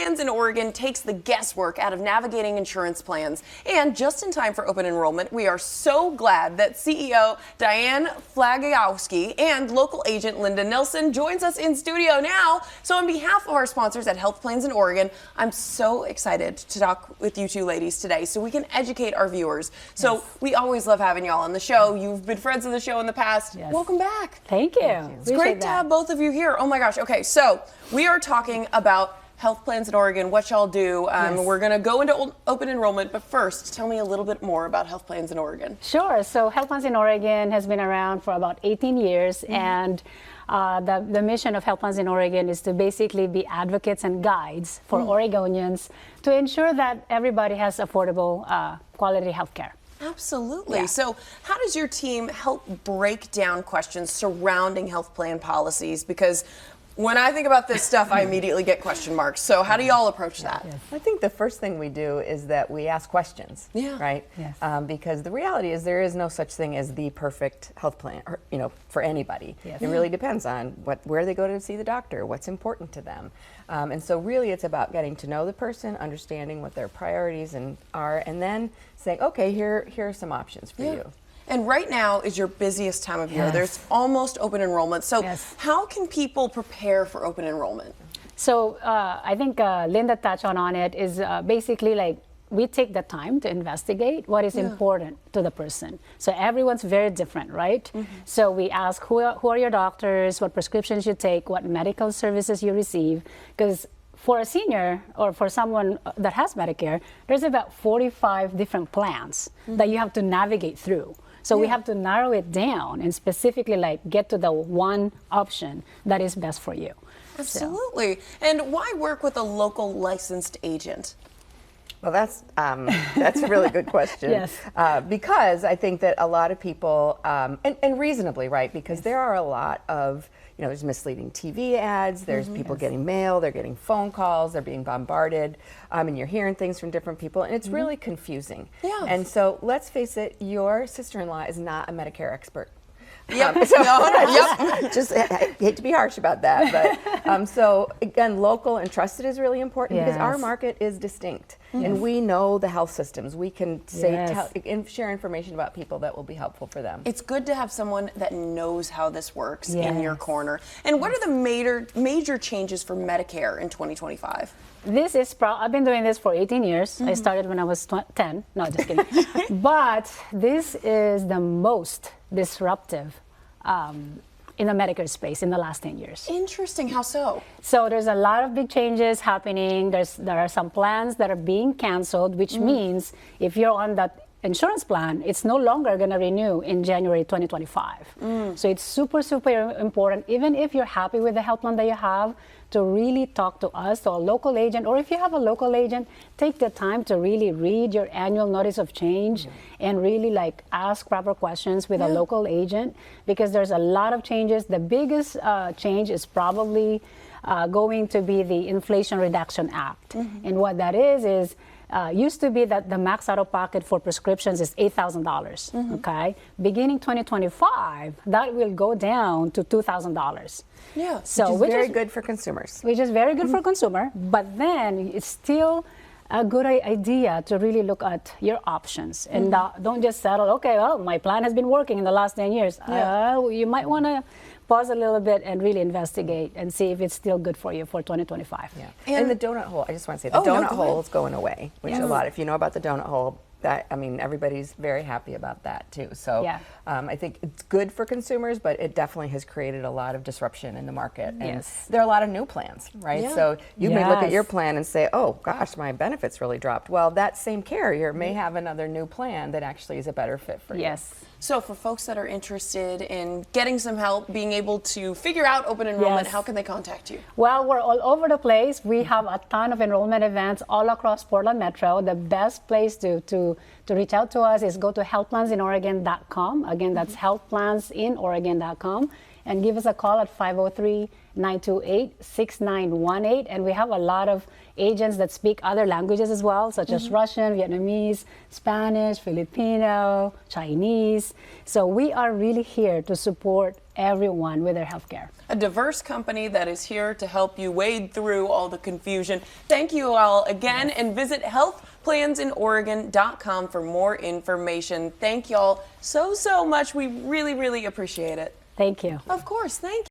Plans in Oregon takes the guesswork out of navigating insurance plans. And just in time for open enrollment, we are so glad that CEO Diane Flagowski and local agent Linda Nelson joins us in studio now. So on behalf of our sponsors at Health Plans in Oregon, I'm so excited to talk with you two ladies today so we can educate our viewers. So we always love having y'all on the show. You've been friends of the show in the past. Welcome back. Thank you. It's great to have both of you here. Oh my gosh. Okay, so we are talking about Health Plans in Oregon, what y'all do. We're going to go into open enrollment, but first, tell me a little bit more about Health Plans in Oregon. Sure. So Health Plans in Oregon has been around for about 18 years, and the mission of Health Plans in Oregon is to basically be advocates and guides for Oregonians to ensure that everybody has affordable, quality health care. Absolutely. So how does your team help break down questions surrounding health plan policies? Because when I think about this stuff, I immediately get question marks. So how do y'all approach that? I think the first thing we do is that we ask questions, right? Because the reality is there is no such thing as the perfect health plan, or, for anybody. It really depends on where they go to see the doctor, what's important to them. And so really it's about getting to know the person, understanding what their priorities are, and then saying, okay, here are some options for you. And right now is your busiest time of year. There's almost open enrollment. So how can people prepare for open enrollment? So I think Linda touched on it, is basically like we take the time to investigate what is important to the person. So everyone's very different, right? So we ask who are your doctors, what prescriptions you take, what medical services you receive, because for a senior or for someone that has Medicare, there's about 45 different plans that you have to navigate through. So we have to narrow it down and specifically get to the one option that is best for you. Absolutely. And why work with a local licensed agent? Well, that's a really good question. Because I think that a lot of people, and reasonably, right? Because there are a lot of, there's misleading TV ads, there's people getting mail, they're getting phone calls, they're being bombarded, and you're hearing things from different people, and it's really confusing. And so let's face it, your sister-in-law is not a Medicare expert. Just I hate to be harsh about that, but so again, local and trusted is really important because our market is distinct, and we know the health systems. We can share information about people that will be helpful for them. It's good to have someone that knows how this works in your corner. And what are the major changes for Medicare in 2025? This is I've been doing this for 18 years. I started when I was 10. No, just kidding. But this is the most disruptive in the Medicare space in the last 10 years. Interesting. How so? So there's a lot of big changes happening. There are some plans that are being canceled, which means if you're on that insurance plan, it's no longer going to renew in January 2025. So it's super, super important, even if you're happy with the health plan that you have, to really talk to us, to a local agent, or if you have a local agent, take the time to really read your annual notice of change and really ask proper questions with a local agent, because there's a lot of changes. The biggest change is probably going to be the Inflation Reduction Act. And what that is used to be that the max out-of-pocket for prescriptions is $8,000, okay? Beginning 2025, that will go down to $2,000. So which is very good for consumers. Which is very good for consumer, but then it's still a good idea to really look at your options and don't just settle, okay, well, my plan has been working in the last 10 years. You might want to pause a little bit and really investigate and see if it's still good for you for 2025. And the donut hole, I just want to say, the donut hole is going away, which a lot, if you know about the donut hole, everybody's very happy about that too. So I think it's good for consumers, but it definitely has created a lot of disruption in the market. And there are a lot of new plans, right? So you may look at your plan and say, oh gosh, my benefits really dropped. Well, that same carrier may have another new plan that actually is a better fit for you. So for folks that are interested in getting some help, being able to figure out open enrollment, how can they contact you? Well, we're all over the place. We have a ton of enrollment events all across Portland Metro. The best place to reach out to us is go to healthplansinOregon.com. Again, that's healthplansinOregon.com. and give us a call at 503-928-6918. And we have a lot of agents that speak other languages as well, such as Russian, Vietnamese, Spanish, Filipino, Chinese. So we are really here to support everyone with their health care. A diverse company that is here to help you wade through all the confusion. Thank you all again, and visit healthplansinOregon.com for more information. Thank y'all so much. We really, really appreciate it. Thank you. Of course, thank you.